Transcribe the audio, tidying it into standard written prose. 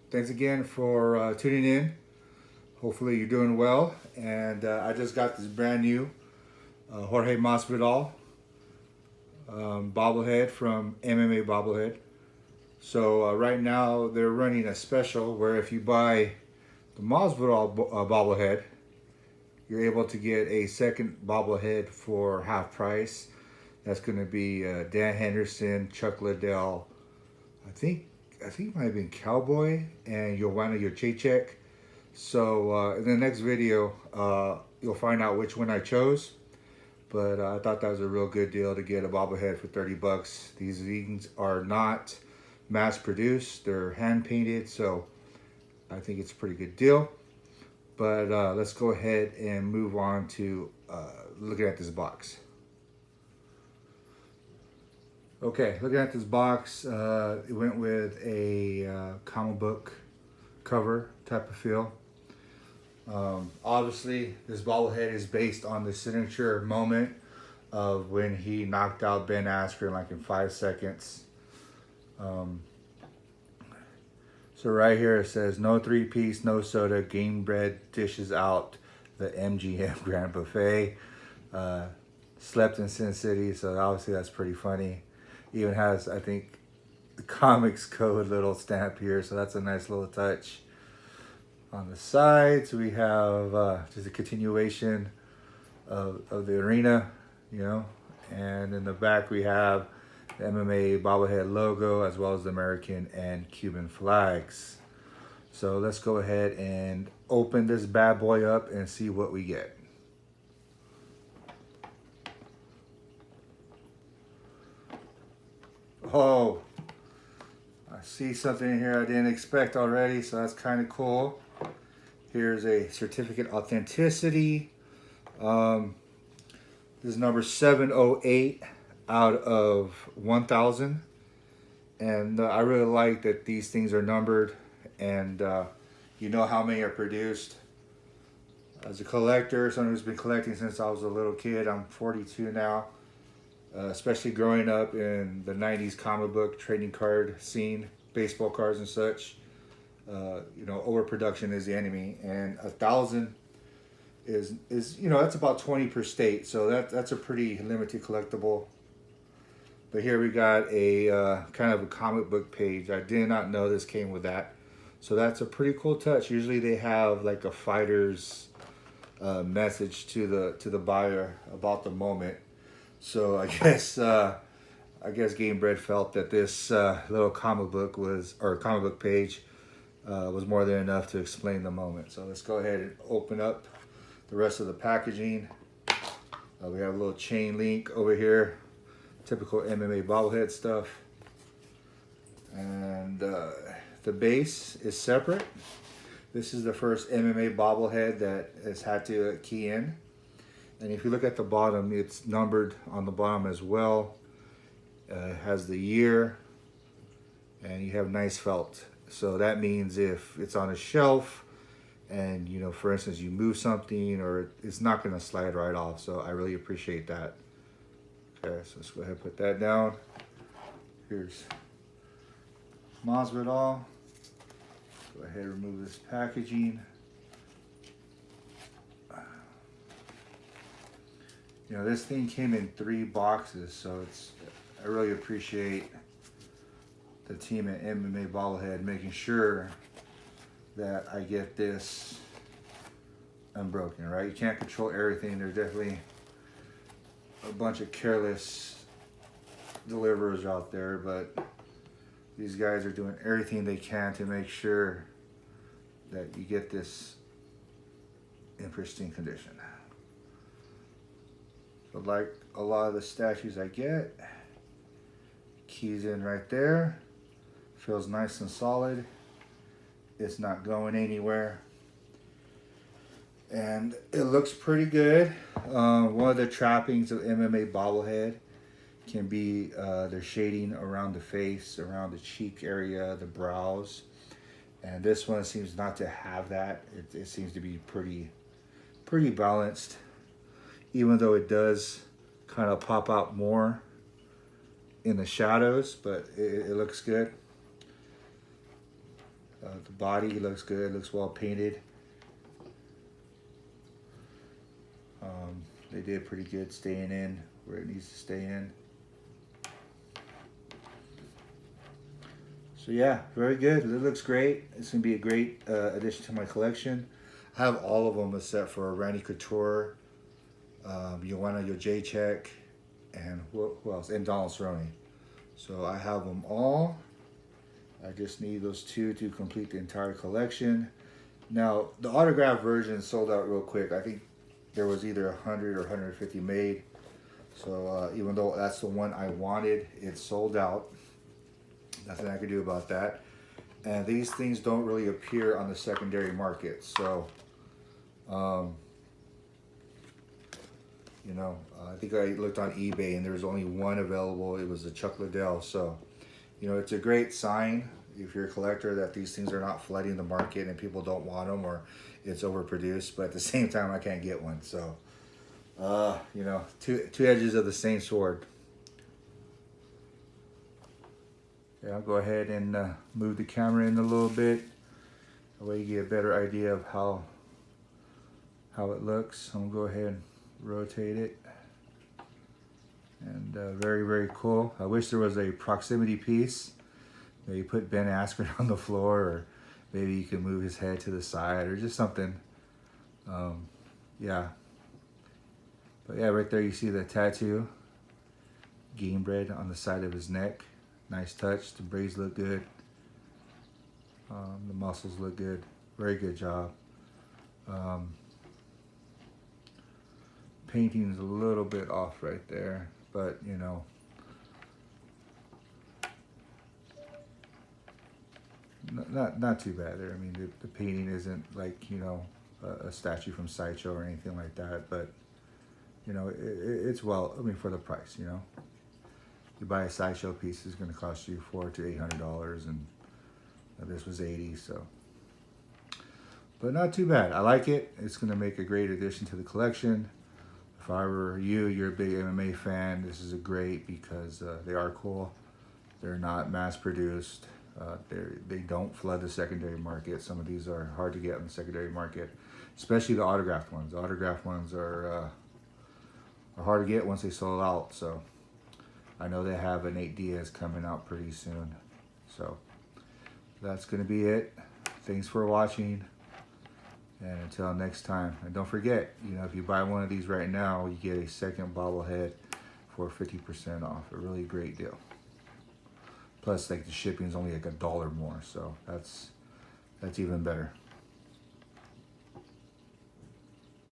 Thanks again for tuning in. Hopefully you're doing well. And I just got this brand new Jorge Masvidal bobblehead from MMA Bobblehead. So right now they're running a special where if you buy the Masvidal bobblehead, you're able to get a second bobblehead for half price. That's going to be Dan Henderson, Chuck Liddell, I think it might have been Cowboy and Joanna Jacek. So in the next video, you'll find out which one I chose. But I thought that was a real good deal to get a bobblehead for 30 bucks. These things are not mass produced; they're hand painted, so I think it's a pretty good deal. But let's go ahead and move on to looking at this box. Okay, looking at this box, it went with a comic book cover type of feel. Obviously, this bobblehead is based on the signature moment of when he knocked out Ben Askren like in 5 seconds. So right here it says, no 3-piece, no soda, game bread dishes out the MGM Grand Buffet. Slept in Sin City, so obviously that's pretty funny. Even has, I think, the comics code little stamp here, so that's a nice little touch. On the sides, we have just a continuation of the arena, and in the back we have the MMA Bobblehead logo as well as the American and Cuban flags. So let's go ahead and open this bad boy up and see what we get. Oh, I see something in here I didn't expect already, so that's kind of cool. Here's a certificate authenticity. This is number 708 out of 1,000. And I really like that these things are numbered and you know how many are produced. As a collector, someone who's been collecting since I was a little kid, I'm 42 now. Especially growing up in the 90s comic book trading card scene, baseball cards and such. Overproduction is the enemy, and 1,000 is that's about 20 per state, so that's a pretty limited collectible. But here we got a kind of a comic book page. I did not know this came with that, so that's a pretty cool touch. Usually they have like a fighter's message to the buyer about the moment. So I guess Game Bread felt that this little comic book page was more than enough to explain the moment. So let's go ahead and open up the rest of the packaging. We have a little chain link over here, typical MMA bobblehead stuff. And the base is separate. This is the first MMA bobblehead that has had to key in. And if you look at the bottom, it's numbered on the bottom as well. It has the year, and you have nice felt. So that means if it's on a shelf and, for instance, you move something, or it's not going to slide right off. So I really appreciate that. Okay, so let's go ahead and put that down. Here's Masvidal. Go ahead and remove this packaging. This thing came in 3 boxes, so I really appreciate the team at MMA Bobblehead making sure that I get this unbroken, right? You can't control everything. There's definitely a bunch of careless deliverers out there, but these guys are doing everything they can to make sure that you get this in pristine condition. So like a lot of the statues I get, keys in right there. Feels nice and solid. It's not going anywhere. And it looks pretty good. One of the trappings of MMA Bobblehead can be their shading around the face, around the cheek area, the brows. And this one seems not to have that. It seems to be pretty balanced, even though it does kind of pop out more in the shadows, but it looks good. The body looks good, looks well painted. They did pretty good staying in where it needs to stay in. So yeah, very good. It looks great. It's gonna be a great addition to my collection. I have all of them except for Randy Couture, Joanna Jacek, and who else? And Donald Cerrone. So I have them all. I just need those two to complete the entire collection. Now, the autograph version sold out real quick. I think there was either 100 or 150 made. So even though that's the one I wanted, it's sold out. Nothing I could do about that. And these things don't really appear on the secondary market. So, you know, I think I looked on eBay and there was only one available. It was the Chuck Liddell. So, you know, it's a great sign if you're a collector that these things are not flooding the market and people don't want them or it's overproduced. But at the same time, I can't get one. So, you know, two edges of the same sword. Yeah, I'll go ahead and move the camera in a little bit. That way you get a better idea of how it looks. I'm gonna go ahead and rotate it. And very, very cool. I wish there was a proximity piece. Maybe put Ben Askren on the floor, or maybe you can move his head to the side or just something. Yeah. But yeah, right there you see the tattoo. Game bread on the side of his neck. Nice touch. The braids look good. The muscles look good. Very good job. Painting's a little bit off right there, but you know, not too bad there. I mean, the painting isn't like, you know, a statue from Sideshow or anything like that, but you know, it's well, I mean, for the price, you know. You buy a Sideshow piece, it's going to cost you $400 to $800, and this was $80. So, but not too bad. I like it. It's going to make a great addition to the collection. If I were you, you're a big MMA fan, this is a great because they are cool. They're not mass produced. They don't flood the secondary market. Some of these are hard to get in the secondary market, especially the autographed ones. The autographed ones are hard to get once they sold out. So I know they have an Nate Diaz coming out pretty soon. So that's going to be it. Thanks for watching. And until next time. And don't forget, you know, if you buy one of these right now, you get a second bobblehead for 50% off. A really great deal. Plus, like, the shipping is only like $1 more. So that's even better.